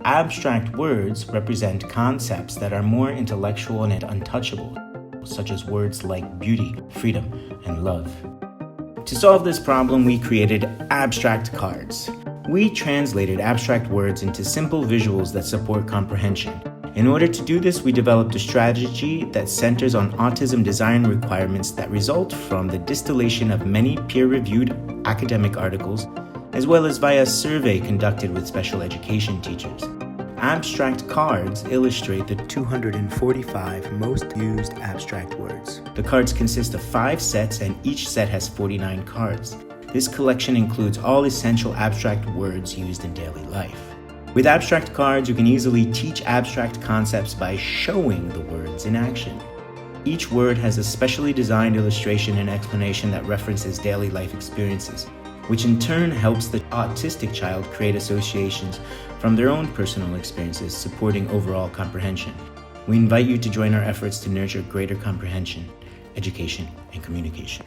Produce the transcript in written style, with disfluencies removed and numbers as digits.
Abstract words represent concepts that are more intellectual and untouchable, such as words like beauty, freedom, and love. To solve this problem, we created abstract cards. We translated abstract words into simple visuals that support comprehension. In order to do this, we developed a strategy that centers on autism design requirements that result from the distillation of many peer-reviewed academic articles, as well as via a survey conducted with special education teachers. Abstract cards illustrate the 245 most used abstract words. The cards consist of 5 sets, and each set has 49 cards. This collection includes all essential abstract words used in daily life. With abstract cards, you can easily teach abstract concepts by showing the words in action. Each word has a specially designed illustration and explanation that references daily life experiences, which in turn helps the autistic child create associations from their own personal experiences, supporting overall comprehension. We invite you to join our efforts to nurture greater comprehension, education, and communication.